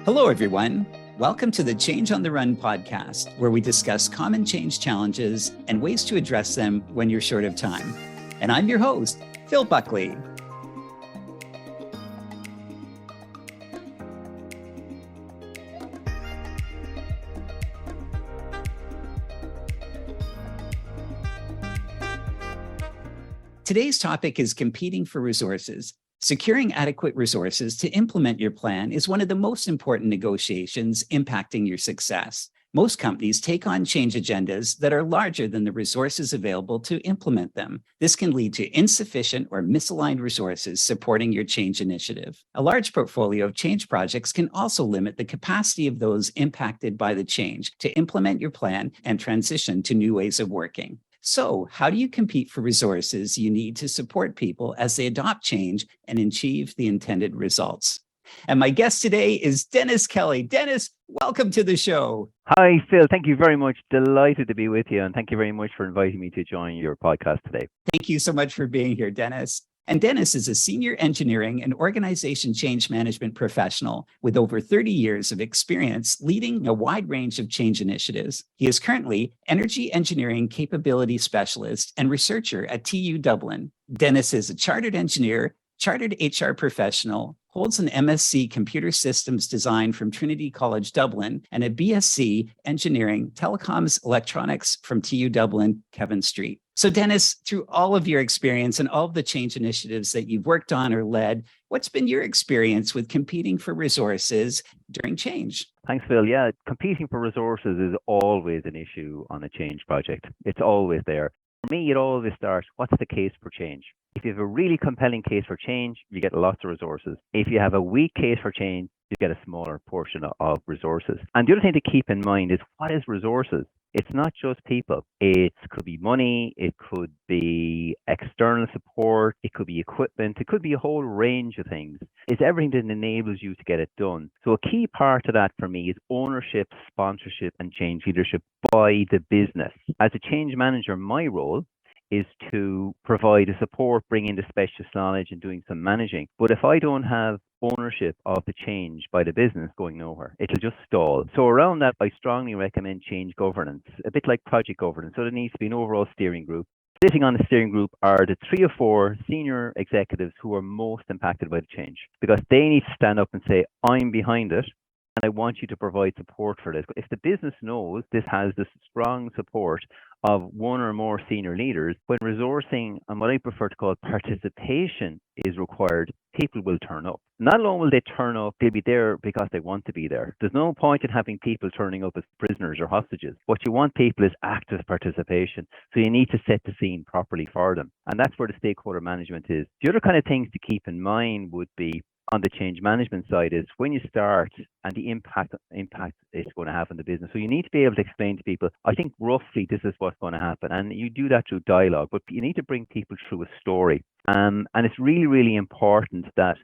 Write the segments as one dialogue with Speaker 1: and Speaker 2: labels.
Speaker 1: Hello, everyone. Welcome to the Change on the Run podcast, where we discuss common change challenges and ways to address them when you're short of time. And I'm your host, Phil Buckley. Today's topic is competing for resources. Securing adequate resources to implement your plan is one of the most important negotiations impacting your success. Most companies take on change agendas that are larger than the resources available to implement them. This can lead to insufficient or misaligned resources supporting your change initiative. A large portfolio of change projects can also limit the capacity of those impacted by the change to implement your plan and transition to new ways of working. So, how do you compete for resources you need to support people as they adopt change and achieve the intended results? And my guest today is Denis Kelly. Denis, welcome to the show.
Speaker 2: Hi, Phil. Thank you very much. Delighted to be with you. And thank you very much for inviting me to join your podcast today.
Speaker 1: Thank you so much for being here, Denis. And Denis is a senior engineering and organization change management professional with over 30 years of experience leading a wide range of change initiatives. He is currently Energy Engineering Capability Specialist and researcher at TU Dublin. Denis is a chartered engineer, chartered HR professional, holds an MSc Computer Systems Design from Trinity College Dublin, and a BSc Engineering Telecoms Electronics from TU Dublin, Kevin Street. So Denis, through all of your experience and all of the change initiatives that you've worked on or led, what's been your experience with competing for resources during change?
Speaker 2: Thanks, Phil. Yeah, competing for resources is always an issue on a change project. It's always there. For me, it always starts, what's the case for change? If you have a really compelling case for change, you get lots of resources. If you have a weak case for change, you get a smaller portion of resources. And the other thing to keep in mind is, what is resources? It's not just people. It could be money, it could be external support, it could be equipment, it could be a whole range of things. It's everything that enables you to get it done. So a key part of that for me is ownership, sponsorship, and change leadership by the business. As a change manager, my role is to provide the support, bring in the specialist knowledge and doing some managing. But if I don't have ownership of the change by the business, going nowhere, it'll just stall. So around that, I strongly recommend change governance, a bit like project governance. So there needs to be an overall steering group. Sitting on the steering group are the 3 or 4 senior executives who are most impacted by the change, because they need to stand up and say, I'm behind it, and I want you to provide support for this. If the business knows this has this strong support of one or more senior leaders, when resourcing and what I prefer to call participation is required, people will turn up. Not only will they turn up, they'll be there because they want to be there. There's no point in having people turning up as prisoners or hostages. What you want people is active participation. So you need to set the scene properly for them. And that's where the stakeholder management is. The other kind of things to keep in mind would be, on the change management side, is when you start and the impact it's going to have on the business. So you need to be able to explain to people, I think roughly this is what's going to happen. And you do that through dialogue, but you need to bring people through a story. And it's really, really important that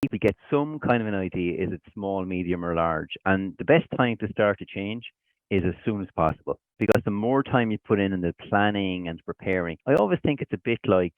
Speaker 2: people get some kind of an idea, is it small, medium, or large? And the best time to start a change is as soon as possible, because the more time you put in the planning and preparing, I always think it's a bit like,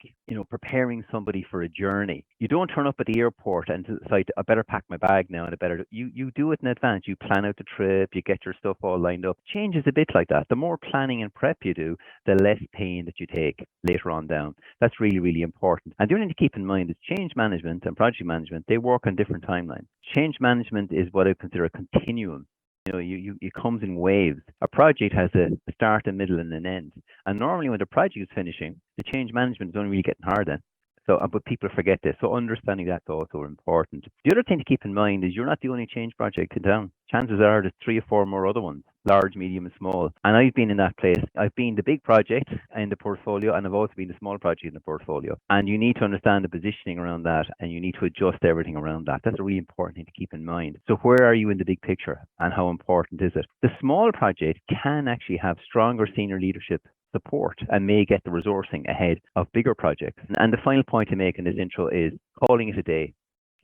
Speaker 2: preparing somebody for a journey. You don't turn up at the airport and decide, I better pack my bag now, and you do it in advance. You plan out the trip, you get your stuff all lined up. Change is a bit like that. The more planning and prep you do, the less pain that you take later on down. That's really, really important. And the only thing to keep in mind is change management and project management, they work on different timelines. Change management is what I consider a continuum. It comes in waves. A project has a start, a middle, and an end. And normally when the project is finishing, the change management is only really getting hard then. But people forget this. So understanding that's also important. The other thing to keep in mind is, you're not the only change project in town. Chances are there's 3 or 4 more other ones, large, medium, and small. And I've been in that place. I've been the big project in the portfolio, and I've also been the small project in the portfolio. And you need to understand the positioning around that, and you need to adjust everything around that. That's a really important thing to keep in mind. So where are you in the big picture, and how important is it? The small project can actually have stronger senior leadership support and may get the resourcing ahead of bigger projects. And the final point to make in this intro is calling it a day.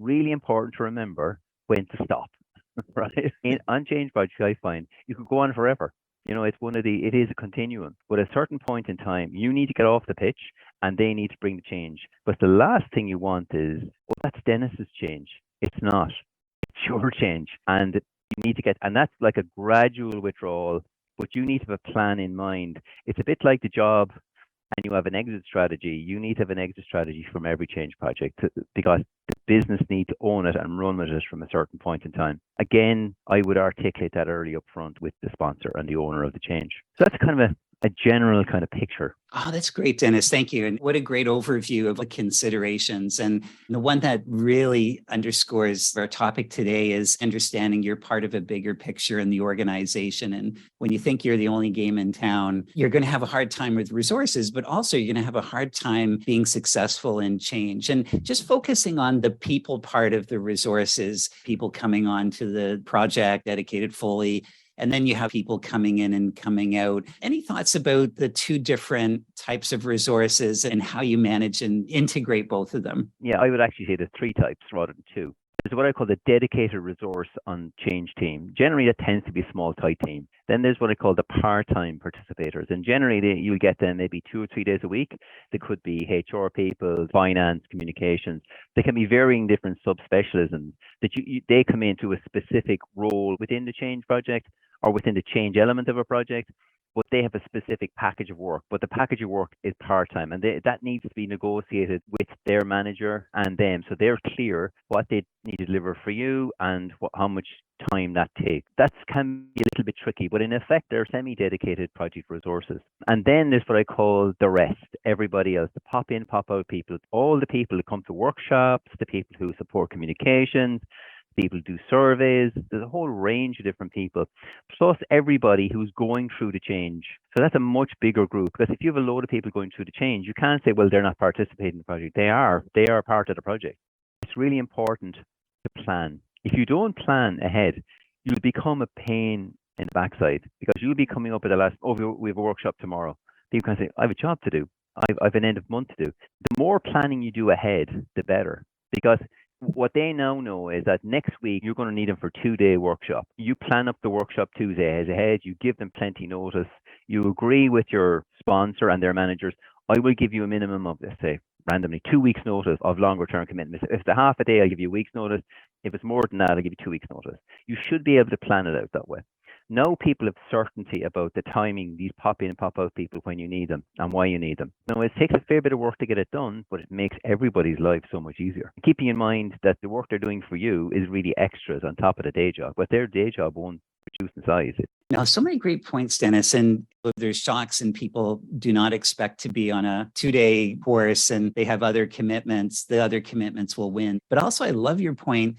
Speaker 2: Really important to remember when to stop, right? On change projects, I find you could go on forever. It is a continuum. But at a certain point in time, you need to get off the pitch and they need to bring the change. But the last thing you want is, that's Denis's change. It's not. your change. And you need to get, and that's like a gradual withdrawal, but you need to have a plan in mind. It's a bit like the job and you have an exit strategy. You need to have an exit strategy from every change project because the business need to own it and run with it from a certain point in time. Again, I would articulate that early up front with the sponsor and the owner of the change. So that's kind of a general kind of picture.
Speaker 1: Oh, that's great, Denis. Thank you. And what a great overview of the considerations. And the one that really underscores our topic today is understanding you're part of a bigger picture in the organization. And when you think you're the only game in town, you're going to have a hard time with resources, but also you're going to have a hard time being successful in change. And just focusing on the people part of the resources, people coming on to the project dedicated fully, and then you have people coming in and coming out. Any thoughts about the two different types of resources and how you manage and integrate both of them?
Speaker 2: Yeah, I would actually say there's three types rather than two. There's what I call the dedicated resource on change team. Generally, that tends to be a small, tight team. Then there's what I call the part-time participators. And generally, you'll get them maybe 2 or 3 days a week. They could be HR people, finance, communications. They can be varying different subspecialisms that they come into a specific role within the change project or within the change element of a project, but they have a specific package of work. But the package of work is part-time, and that needs to be negotiated with their manager and them, so they're clear what they need to deliver for you and how much time that takes. That can be a little bit tricky, but in effect, they're semi-dedicated project resources. And then there's what I call the rest, everybody else, the pop-in, pop-out people, all the people who come to workshops, the people who support communications, people do surveys. There's a whole range of different people, plus everybody who's going through the change. So that's a much bigger group, because if you have a load of people going through the change, you can't say, well, they're not participating in the project. They are part of the project. It's really important to plan. If you don't plan ahead, you'll become a pain in the backside, because you'll be coming up at the last, we have a workshop tomorrow. People can say, I have a job to do. I've an end of month to do. The more planning you do ahead, the better, because what they now know is that next week you're going to need them for a 2-day workshop. You plan up the workshop 2 days ahead. You give them plenty notice. You agree with your sponsor and their managers. I will give you a minimum of, let's say, randomly 2 weeks notice of longer term commitments. If it's a half a day, I'll give you a week's notice. If it's more than that, I'll give you 2 weeks notice. You should be able to plan it out that way. Now people have certainty about the timing, these pop-in and pop-out people when you need them and why you need them. Now, it takes a fair bit of work to get it done, but it makes everybody's life so much easier. Keeping in mind that the work they're doing for you is really extras on top of the day job, but their day job won't reduce in size.
Speaker 1: Now, so many great points, Denis. And there's shocks and people do not expect to be on a 2-day course and they have other commitments. The other commitments will win. But also, I love your point.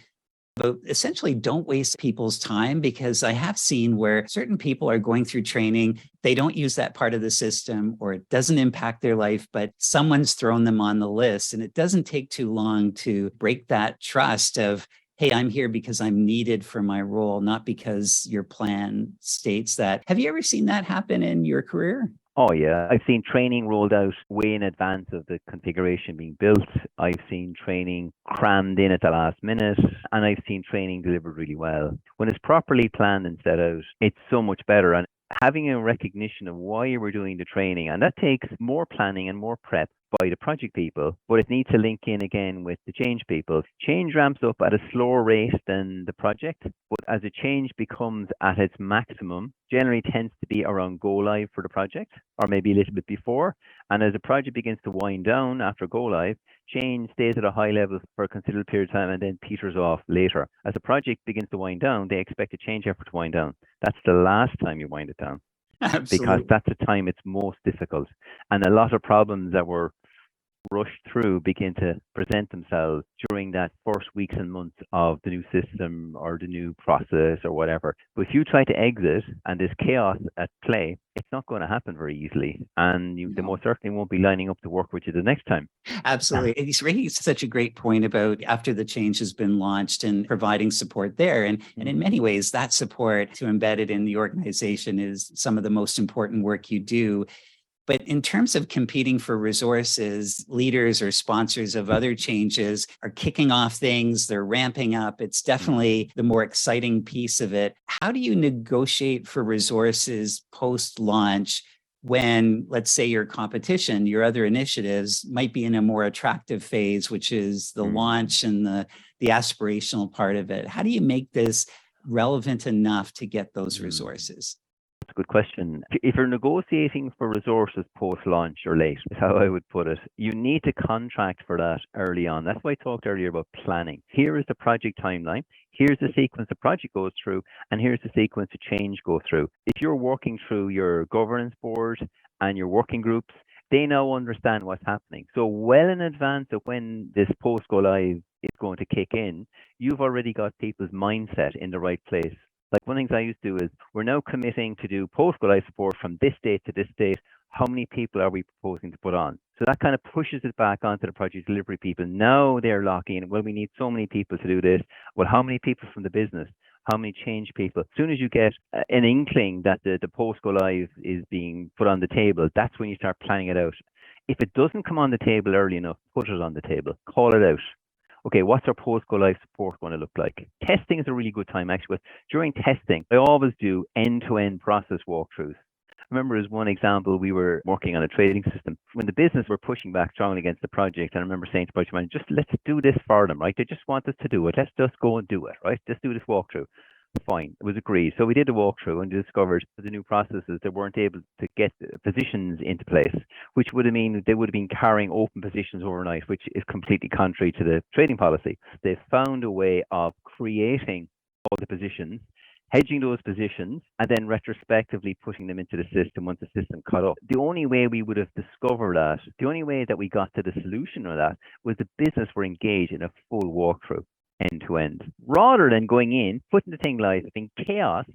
Speaker 1: But essentially, don't waste people's time, because I have seen where certain people are going through training, they don't use that part of the system, or it doesn't impact their life, but someone's thrown them on the list. And it doesn't take too long to break that trust of, hey, I'm here because I'm needed for my role, not because your plan states that. Have you ever seen that happen in your career?
Speaker 2: Oh, yeah. I've seen training rolled out way in advance of the configuration being built. I've seen training crammed in at the last minute, and I've seen training delivered really well. When it's properly planned and set out, it's so much better. And having a recognition of why you were doing the training, and that takes more planning and more prep by the project people, but it needs to link in again with the change people. Change ramps up at a slower rate than the project, but as the change becomes at its maximum, generally tends to be around go live for the project, or maybe a little bit before. And as the project begins to wind down after go live, change stays at a high level for a considerable period of time and then peters off later. As the project begins to wind down, they expect a change effort to wind down. That's the last time you wind it down.
Speaker 1: Absolutely.
Speaker 2: Because that's the time it's most difficult. And a lot of problems that were rushed through begin to present themselves during that first weeks and months of the new system or the new process or whatever. But if you try to exit and there's chaos at play, it's not going to happen very easily. And they most certainly won't be lining up to work with you the next time.
Speaker 1: Absolutely. He's raising such a great point about after the change has been launched and providing support there. And in many ways, that support to embed it in the organization is some of the most important work you do. But in terms of competing for resources, leaders or sponsors of other changes are kicking off things, they're ramping up. It's definitely the more exciting piece of it. How do you negotiate for resources post-launch when, let's say, your competition, your other initiatives might be in a more attractive phase, which is the launch and the aspirational part of it? How do you make this relevant enough to get those resources?
Speaker 2: That's a good question. If you're negotiating for resources post-launch or late, is how I would put it, you need to contract for that early on. That's why I talked earlier about planning. Here is the project timeline. Here's the sequence the project goes through, and here's the sequence the change go through. If you're working through your governance board and your working groups, they now understand what's happening. So well in advance of when this post-go live is going to kick in, you've already got people's mindset in the right place. Like one of the things I used to do is, we're now committing to do post-go live support from this date to this date. How many people are we proposing to put on? So that kind of pushes it back onto the project delivery people. Now they're locking in, well, we need so many people to do this. Well, how many people from the business? How many change people? As soon as you get an inkling that the post-go live is being put on the table, that's when you start planning it out. If it doesn't come on the table early enough, put it on the table. Call it out. Okay, what's our post-go live support going to look like? Testing is a really good time, actually. But during testing, I always do end-to-end process walkthroughs. I remember as one example, we were working on a trading system. When the business were pushing back strongly against the project, and I remember saying to project manager, just let's do this for them, right? They just want us to do it. Let's just go and do it, right? Just do this walkthrough. Fine, it was agreed. So we did a walkthrough and discovered the new processes that weren't able to get positions into place, which would have mean they would have been carrying open positions overnight, which is completely contrary to the trading policy. They found a way of creating all the positions, hedging those positions, and then retrospectively putting them into the system once the system caught up. The only way we would have discovered that, the only way that we got to the solution of that, was the business were engaged in a full walkthrough, end to end, rather than going in, putting the thing live in chaos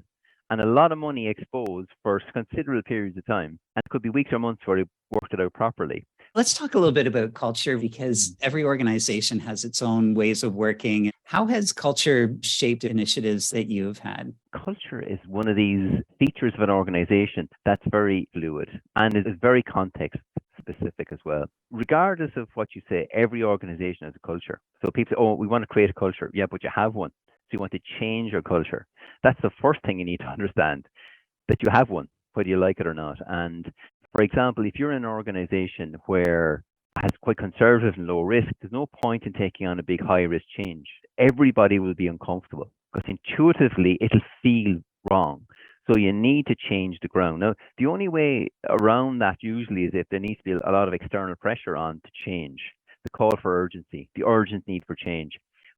Speaker 2: and a lot of money exposed for considerable periods of time. And it could be weeks or months where they worked it out properly.
Speaker 1: Let's talk a little bit about culture, because every organization has its own ways of working. How has culture shaped initiatives that you've had?
Speaker 2: Culture is one of these features of an organization that's very fluid and is very context specific as well. Regardless of what you say, every organization has a culture. So people say, oh, we want to create a culture. Yeah, but you have one. So you want to change your culture. That's the first thing you need to understand, that you have one, whether you like it or not. And for example, if you're in an organization where has quite conservative and low risk, there's no point in taking on a big high risk change. Everybody will be uncomfortable because intuitively it'll feel wrong. So you need to change the ground. Now, the only way around that usually is if there needs to be a lot of external pressure on to change, the call for urgency, the urgent need for change.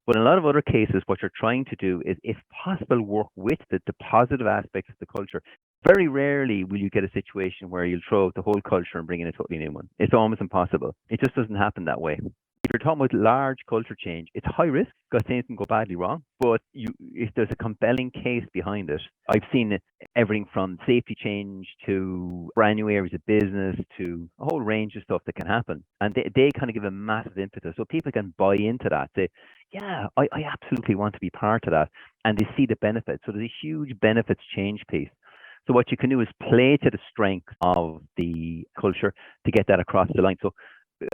Speaker 2: But in a lot of other cases, what you're trying to do is, if possible, work with the positive aspects of the culture. Very rarely will you get a situation where you'll throw out the whole culture and bring in a totally new one. It's almost impossible. It just doesn't happen that way. If you're talking about large culture change, it's high risk because things can go badly wrong. But if there's a compelling case behind it, I've seen everything from safety change to brand new areas of business to a whole range of stuff that can happen. And they kind of give a massive impetus. So people can buy into that. Say, yeah, I absolutely want to be part of that. And they see the benefits. So there's a huge benefits change piece. So what you can do is play to the strength of the culture to get that across the line. So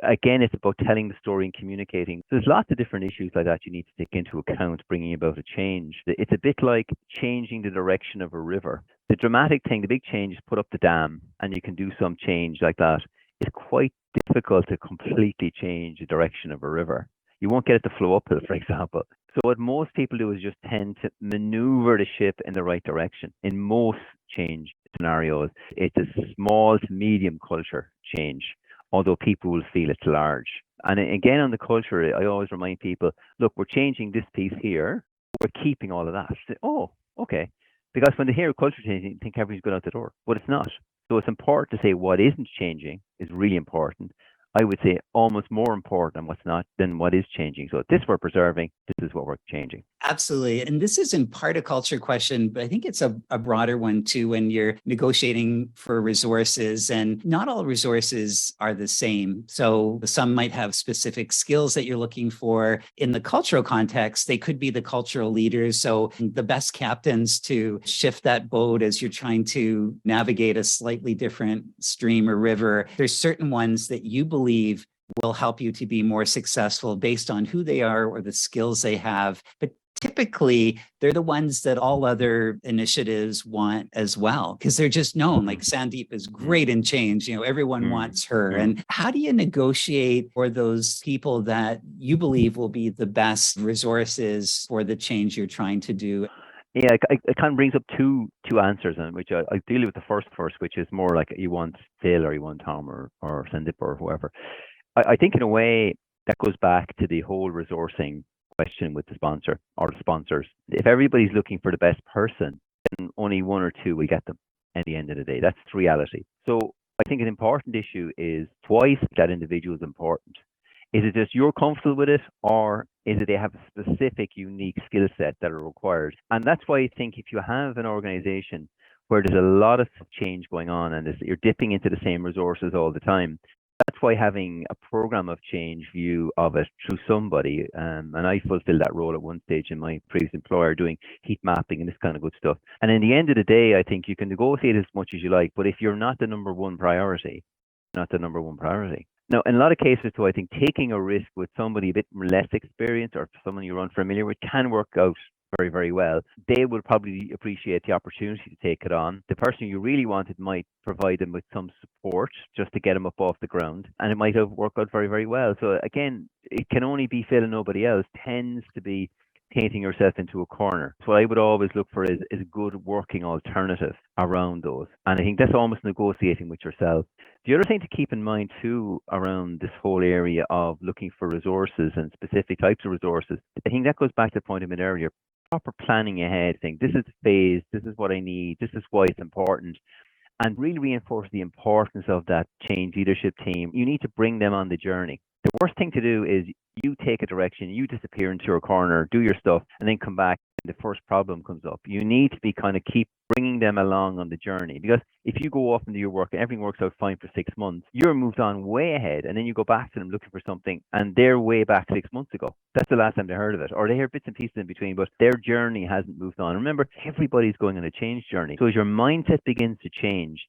Speaker 2: again, it's about telling the story and communicating. So there's lots of different issues like that you need to take into account, bringing about a change. It's a bit like changing the direction of a river. The dramatic thing, the big change is put up the dam and you can do some change like that. It's quite difficult to completely change the direction of a river. You won't get it to flow uphill, for example. So what most people do is just tend to maneuver the ship in the right direction. In most change scenarios, it's a small to medium culture change, although people will feel it's large. And again, on the culture, I always remind people, look, we're changing this piece here, we're keeping all of that. Say, oh, okay. Because when they hear culture changing, they think everything's going out the door, but it's not. So it's important to say what isn't changing is really important. I would say almost more important than what's not than what is changing. So this we're preserving, this is what we're changing.
Speaker 1: Absolutely. And this is in part a culture question, but I think it's a broader one too when you're negotiating for resources, and not all resources are the same. So some might have specific skills that you're looking for. In the cultural context, they could be the cultural leaders. So the best captains to shift that boat as you're trying to navigate a slightly different stream or river. There's certain ones that you believe will help you to be more successful based on who they are or the skills they have. But typically they're the ones that all other initiatives want as well, because they're just known. Like Sandeep is great in change. Everyone wants her. And how do you negotiate for those people that you believe will be the best resources for the change you're trying to do?
Speaker 2: Yeah, it kind of brings up two answers, and which I deal with the first, which is more like you want Phil or you want Tom or Sandeep or whoever. I think in a way that goes back to the whole resourcing question with the sponsor or the sponsors. If everybody's looking for the best person, then only one or two will get them at the end of the day. That's the reality. So I think an important issue is twice that individual is important. Is it just you're comfortable with it, or is it they have a specific, unique skill set that are required? And that's why I think if you have an organization where there's a lot of change going on and you're dipping into the same resources all the time, that's why having a program of change view of it through somebody, and I fulfilled that role at one stage in my previous employer doing heat mapping and this kind of good stuff. And in the end of the day, I think you can negotiate as much as you like, but if you're not the number one priority, you're not the number one priority. Now, in a lot of cases, too, I think taking a risk with somebody a bit less experienced or someone you're unfamiliar with can work out very, very well. They will probably appreciate the opportunity to take it on. The person you really wanted might provide them with some support just to get them up off the ground, and it might have worked out very, very well. So again, it can only be Phil and nobody else. Tends to be painting yourself into a corner. So I would always look for is a good working alternative around those. And I think that's almost negotiating with yourself. The other thing to keep in mind too around this whole area of looking for resources and specific types of resources, I think that goes back to the point I made earlier. Proper planning ahead, think this is the phase, this is what I need, this is why it's important, and really reinforce the importance of that change leadership team. You need to bring them on the journey. The worst thing to do is you take a direction, you disappear into your corner, do your stuff, and then come back and the first problem comes up. You need to be kind of keep bringing them along on the journey, because if you go off and do your work and everything works out fine for 6 months, you're moved on way ahead, and then you go back to them looking for something and they're way back 6 months ago. That's the last time they heard of it, or they hear bits and pieces in between, but their journey hasn't moved on. Remember, everybody's going on a change journey. So as your mindset begins to change,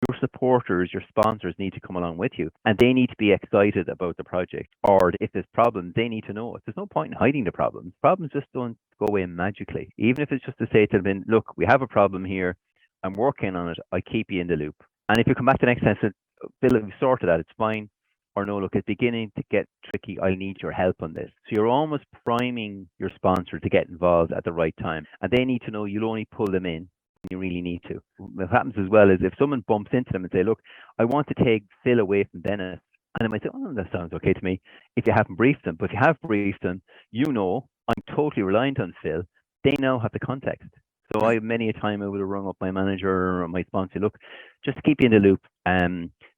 Speaker 2: your supporters, your sponsors need to come along with you, and they need to be excited about the project. Or if there's problems, they need to know it. There's no point in hiding the problems. Problems just don't go away magically. Even if it's just to say to them, look, we have a problem here, I'm working on it, I keep you in the loop. And if you come back the next time and say, Bill, we've sorted that, it's fine. Or no, look, it's beginning to get tricky, I need your help on this. So you're almost priming your sponsor to get involved at the right time. And they need to know you'll only pull them in you really need to. What happens as well is if someone bumps into them and say, look, I want to take Phil away from Dennis, and they might say, oh, that sounds okay to me, if you haven't briefed them. But if you have briefed them, you know, I'm totally reliant on Phil. They now have the context. So many a time I would have rung up my manager or my sponsor, look, just to keep you in the loop,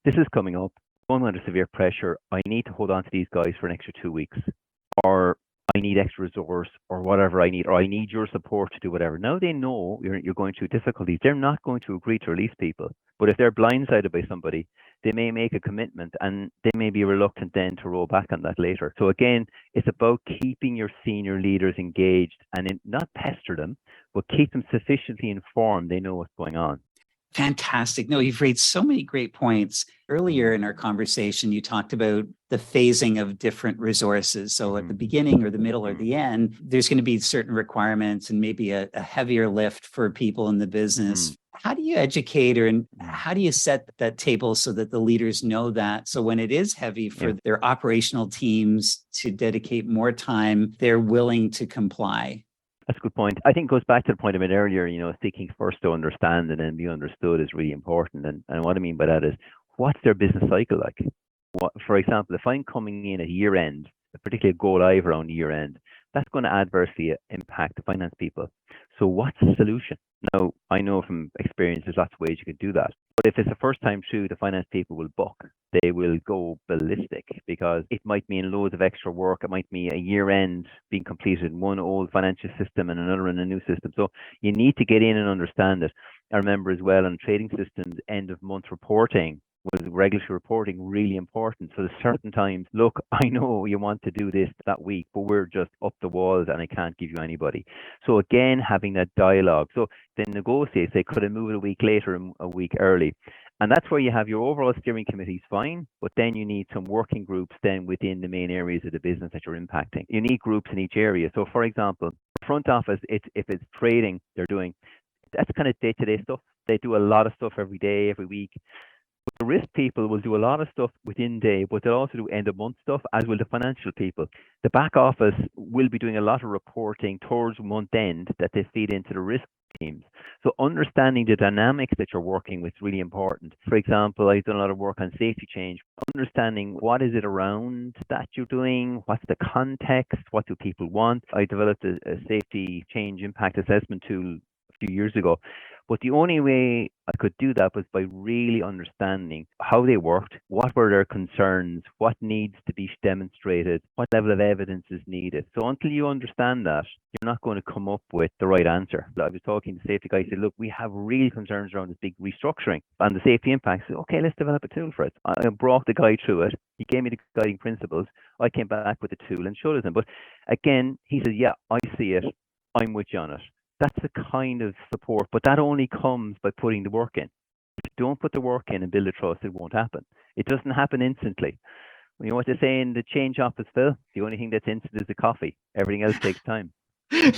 Speaker 2: this is coming up, I'm under severe pressure, I need to hold on to these guys for an extra 2 weeks, or I need extra resource, or whatever I need, or I need your support to do whatever. Now they know you're going through difficulties. They're not going to agree to release people. But if they're blindsided by somebody, they may make a commitment, and they may be reluctant then to roll back on that later. So again, it's about keeping your senior leaders engaged and not pester them, but keep them sufficiently informed they know what's going on.
Speaker 1: Fantastic. No, you've raised so many great points. Earlier in our conversation, you talked about the phasing of different resources. So at the beginning or the middle or the end, there's going to be certain requirements and maybe a heavier lift for people in the business. How do you educate and how do you set that table so that the leaders know that? So when it is heavy for their operational teams to dedicate more time, they're willing to comply.
Speaker 2: That's a good point. I think it goes back to the point I made earlier, seeking first to understand and then be understood is really important. And what I mean by that is, what's their business cycle like? For example, if I'm coming in at year end, particularly a go live around year end, that's going to adversely impact the finance people. So what's the solution? Now, I know from experience there's lots of ways you can do that. But if it's the first time through, the finance people will buck. They will go ballistic because it might mean loads of extra work. It might mean a year end being completed in one old financial system and another in a new system. So you need to get in and understand it. I remember as well on trading systems, end of month reporting was regulatory reporting really important. So there's certain times, look, I know you want to do this that week, but we're just up the walls and I can't give you anybody. So again, having that dialogue. So then negotiate, say, could I move it a week later, a week early? And that's where you have your overall steering committees fine, but then you need some working groups then within the main areas of the business that you're impacting. You need groups in each area. So for example, front office, if it's trading, that's kind of day-to-day stuff. They do a lot of stuff every day, every week. The risk people will do a lot of stuff within day, but they'll also do end of month stuff, as will the financial people. The back office will be doing a lot of reporting towards month end that they feed into the risk teams. So understanding the dynamics that you're working with is really important. For example, I've done a lot of work on safety change. Understanding what is it around that you're doing, what's the context, what do people want. I developed a safety change impact assessment tool a few years ago. But the only way I could do that was by really understanding how they worked, what were their concerns, what needs to be demonstrated, what level of evidence is needed. So until you understand that, you're not going to come up with the right answer. I was talking to safety guys, said, look, we have real concerns around this big restructuring and the safety impacts. I said, okay, let's develop a tool for it. I brought the guy through it. He gave me the guiding principles. I came back with the tool and showed it to him. But again, he said, yeah, I see it. I'm with you on it. That's the kind of support, but that only comes by putting the work in. If you don't put the work in and build a trust, it won't happen. It doesn't happen instantly. You know what they say in the change office, Phil? The only thing that's instant is the coffee. Everything else takes time.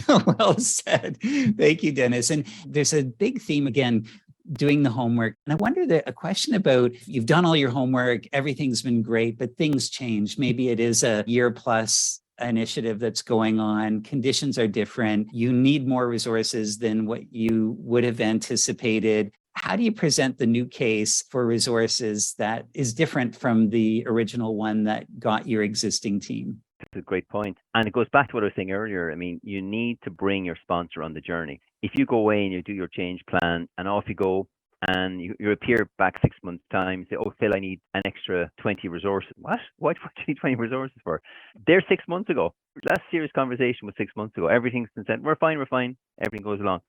Speaker 1: Well said. Thank you, Dennis. And there's a big theme again, doing the homework. And I wonder that a question about, you've done all your homework, everything's been great, but things change. Maybe it is a year plus initiative that's going on. Conditions are different. You need more resources than what you would have anticipated. How do you present the new case for resources that is different from the original one that got your existing team?
Speaker 2: That's a great point. And it goes back to what I was saying earlier. I mean, you need to bring your sponsor on the journey. If you go away and you do your change plan and off you go, and you appear back 6 months' time, say, oh, Phil, I need an extra 20 resources. What? What do you need 20 resources for? They're 6 months ago. Last serious conversation was 6 months ago. Everything's been said, we're fine. Everything goes along.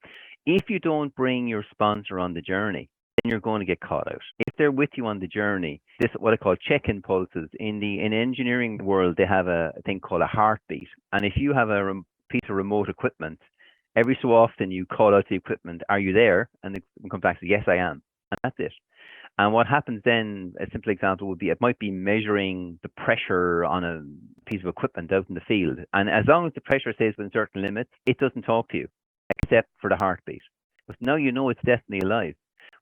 Speaker 2: If you don't bring your sponsor on the journey, then you're going to get caught out. If they're with you on the journey, this is what I call check-in pulses. In engineering world, they have a thing called a heartbeat. And if you have a piece of remote equipment, every so often you call out the equipment, are you there? And it comes back to, yes, I am. And that's it. And what happens then, a simple example would be, it might be measuring the pressure on a piece of equipment out in the field. And as long as the pressure stays within certain limits, it doesn't talk to you, except for the heartbeat. But now you know it's definitely alive.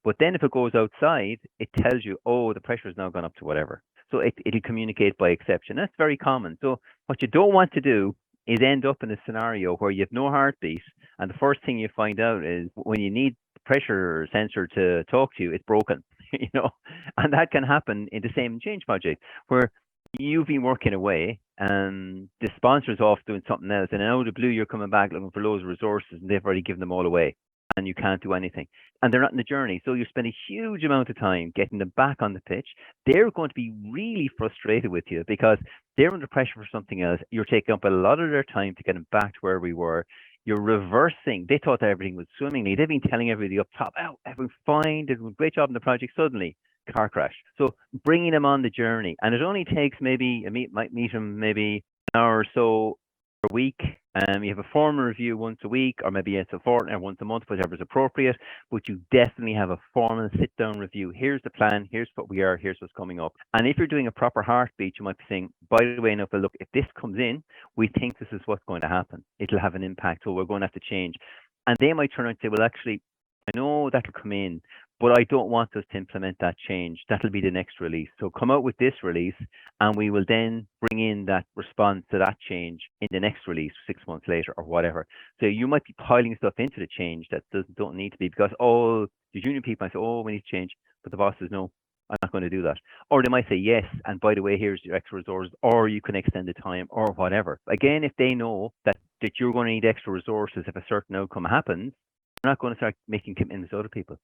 Speaker 2: But then if it goes outside, it tells you, oh, the pressure has now gone up to whatever. So it'll communicate by exception. That's very common. So what you don't want to do is end up in a scenario where you have no heartbeat, and the first thing you find out is when you need the pressure sensor to talk to you, it's broken, and that can happen in the same change project where you've been working away and the sponsor's off doing something else, and out of the blue you're coming back looking for loads of resources and they've already given them all away and you can't do anything. And they're not in the journey. So you spend a huge amount of time getting them back on the pitch. They're going to be really frustrated with you because they're under pressure for something else. You're taking up a lot of their time to get them back to where we were. You're reversing. They thought that everything was swimmingly. They've been telling everybody up top, oh, everything's fine. They're doing a great job in the project. Suddenly, car crash. So bringing them on the journey. And it only takes maybe, might meet them maybe an hour or so a week. You have a formal review once a week, or maybe it's a fortnight or once a month, whatever is appropriate. But you definitely have a formal sit-down review. Here's the plan. Here's what we are. Here's what's coming up. And if you're doing a proper heartbeat, you might be saying, by the way, now, look, if this comes in, we think this is what's going to happen. It'll have an impact, so we're going to have to change. And they might turn around and say, well, actually, I know that'll come in, but I don't want us to implement that change. That'll be the next release. So come out with this release, and we will then bring in that response to that change in the next release 6 months later or whatever. So you might be piling stuff into the change that don't need to be, because all the junior people might say, oh, we need to change, but the boss says, no, I'm not going to do that. Or they might say, yes, and by the way, here's your extra resources, or you can extend the time or whatever. Again, if they know that you're going to need extra resources if a certain outcome happens, they're not going to start making commitments to other people.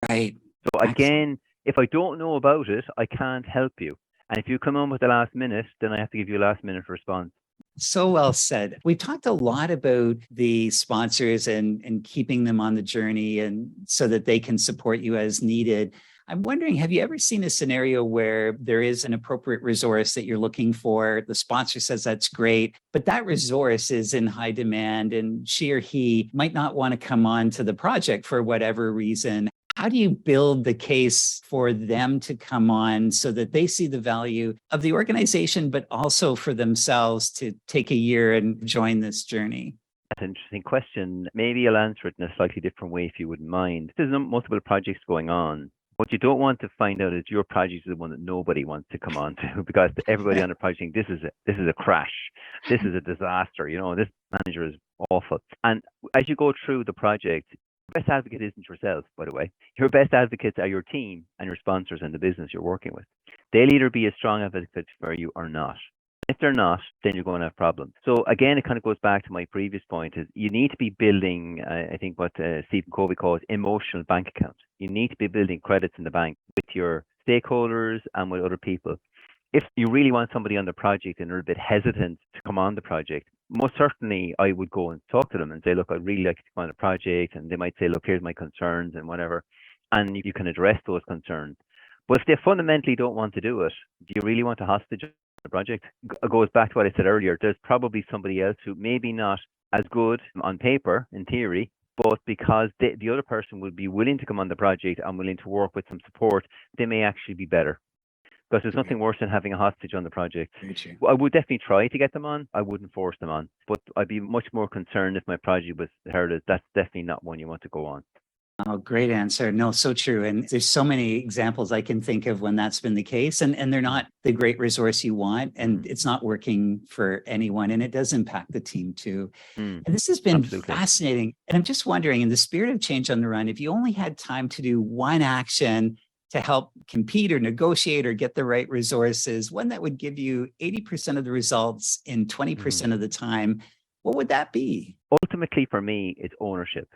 Speaker 1: Right.
Speaker 2: So again, if I don't know about it, I can't help you. And if you come on with the last minute, then I have to give you a last minute response.
Speaker 1: So well said. We've talked a lot about the sponsors and keeping them on the journey and so that they can support you as needed. I'm wondering, have you ever seen a scenario where there is an appropriate resource that you're looking for? The sponsor says that's great, but that resource is in high demand and she or he might not want to come on to the project for whatever reason. How do you build the case for them to come on so that they see the value of the organization, but also for themselves to take a year and join this journey?
Speaker 2: That's an interesting question. Maybe I'll answer it in a slightly different way if you wouldn't mind. There's multiple projects going on. What you don't want to find out is your project is the one that nobody wants to come on to because everybody on the project, this is a crash, this is a disaster. This manager is awful. And as you go through the project, your best advocate isn't yourself, by the way. Your best advocates are your team and your sponsors and the business you're working with. They'll either be a strong advocate for you or not. If they're not, then you're going to have problems. So again, it kind of goes back to my previous point: is you need to be building, I think what Stephen Covey calls emotional bank accounts. You need to be building credits in the bank with your stakeholders and with other people. If you really want somebody on the project and they're a bit hesitant to come on the project, most certainly I would go and talk to them and say, look, I'd really like to come on the project. And they might say, look, here's my concerns and whatever. And you can address those concerns. But if they fundamentally don't want to do it, do you really want a hostage the project? It goes back to what I said earlier. There's probably somebody else who maybe not as good on paper, in theory, but because the other person would be willing to come on the project and willing to work with some support, they may actually be better. Because there's nothing worse than having a hostage on the project. I would definitely try to get them on. I wouldn't force them on. But I'd be much more concerned if my project was heritage. That's definitely not one you want to go on.
Speaker 1: Oh, great answer. No, so true. And there's so many examples I can think of when that's been the case. And they're not the great resource you want. And it's not working for anyone. And it does impact the team too. And this has been fascinating. And I'm just wondering, in the spirit of change on the run, if you only had time to do one action to help compete or negotiate or get the right resources, one that would give you 80% of the results in 20% of the time, what would that be?
Speaker 2: Ultimately, for me, it's ownership.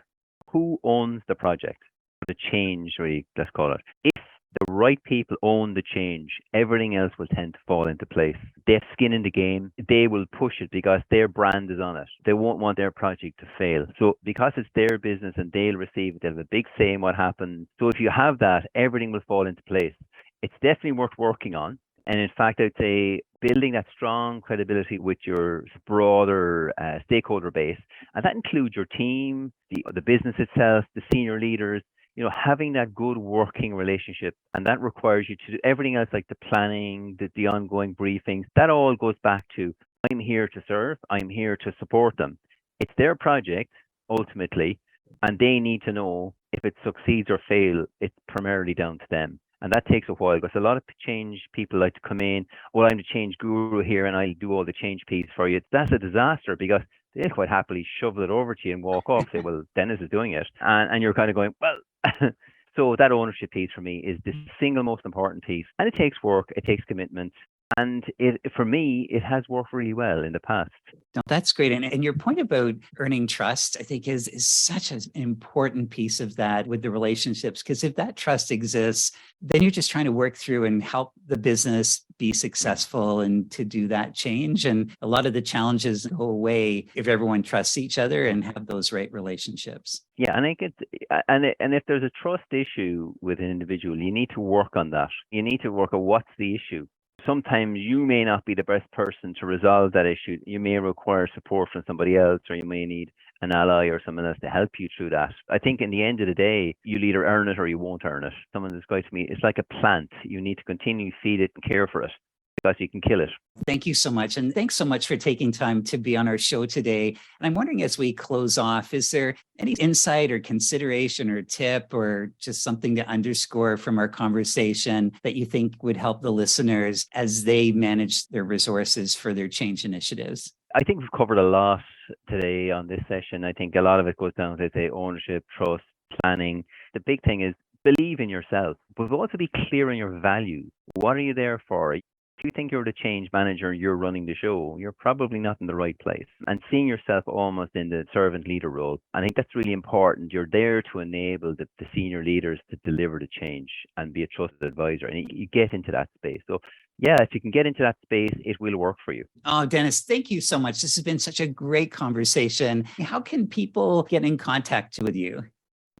Speaker 2: Who owns the project? The change, really, let's call it. If the right people own the change, everything else will tend to fall into place. They have skin in the game. They will push it because their brand is on it. They won't want their project to fail. So because it's their business and they'll receive it, they'll have a big say in what happens. So if you have that, everything will fall into place. It's definitely worth working on. And in fact, I'd say building that strong credibility with your broader stakeholder base, and that includes your team, the business itself, the senior leaders, having that good working relationship. And that requires you to do everything else, like the planning, the ongoing briefings. That all goes back to, I'm here to serve, I'm here to support them. It's their project, ultimately, and they need to know if it succeeds or fails, it's primarily down to them. And that takes a while because a lot of change people like to come in, well, I'm the change guru here and I'll do all the change piece for you. That's a disaster because they'll quite happily shovel it over to you and walk off, say, well, Dennis is doing it. And you're kind of going, well, so that ownership piece for me is the single most important piece. And it takes work, it takes commitment. And for me, it has worked really well in the past.
Speaker 1: No, that's great. And your point about earning trust, I think, is such an important piece of that with the relationships. Because if that trust exists, then you're just trying to work through and help the business be successful and to do that change. And a lot of the challenges go away if everyone trusts each other and have those right relationships.
Speaker 2: Yeah, I think and if there's a trust issue with an individual, you need to work on that. You need to work on what's the issue. Sometimes you may not be the best person to resolve that issue. You may require support from somebody else, or you may need an ally or someone else to help you through that. I think in the end of the day, you'll either earn it or you won't earn it. Someone described to me, it's like a plant. You need to continue to feed it and care for it because you can kill it.
Speaker 1: Thank you so much. And thanks so much for taking time to be on our show today. And I'm wondering, as we close off, is there any insight or consideration or tip or just something to underscore from our conversation that you think would help the listeners as they manage their resources for their change initiatives?
Speaker 2: I think we've covered a lot today on this session. I think a lot of it goes down to, say, ownership, trust, planning. The big thing is believe in yourself, but also be clear on your values. What are you there for? If you think you're the change manager and you're running the show, you're probably not in the right place. And seeing yourself almost in the servant leader role, I think that's really important. You're there to enable the senior leaders to deliver the change and be a trusted advisor. And you get into that space. So yeah, if you can get into that space, it will work for you.
Speaker 1: Oh, Dennis, thank you so much. This has been such a great conversation. How can people get in contact with you?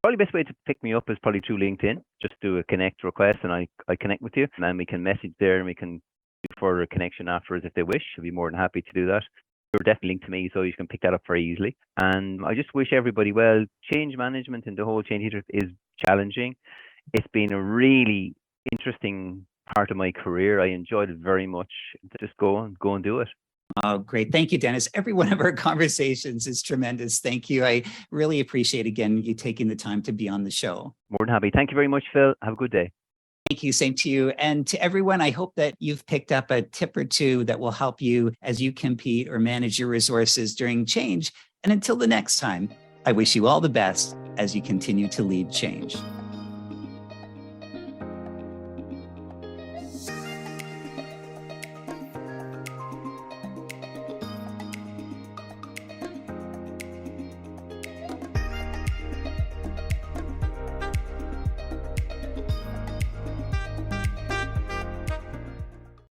Speaker 2: Probably the best way to pick me up is probably through LinkedIn. Just do a connect request and I connect with you. And we can message there and we can do further connection afterwards if they wish. I'd be more than happy to do that. You're definitely linked to me, so you can pick that up very easily. And I just wish everybody well. Change management and the whole change leadership is challenging. It's been a really interesting part of my career. I enjoyed it very much. Just go and do it.
Speaker 1: Oh, great. Thank you, Dennis. Every one of our conversations is tremendous. Thank you. I really appreciate, again, you taking the time to be on the show.
Speaker 2: More than happy. Thank you very much, Phil. Have a good day.
Speaker 1: Thank you. Same to you. And to everyone, I hope that you've picked up a tip or two that will help you as you compete or manage your resources during change. And until the next time, I wish you all the best as you continue to lead change.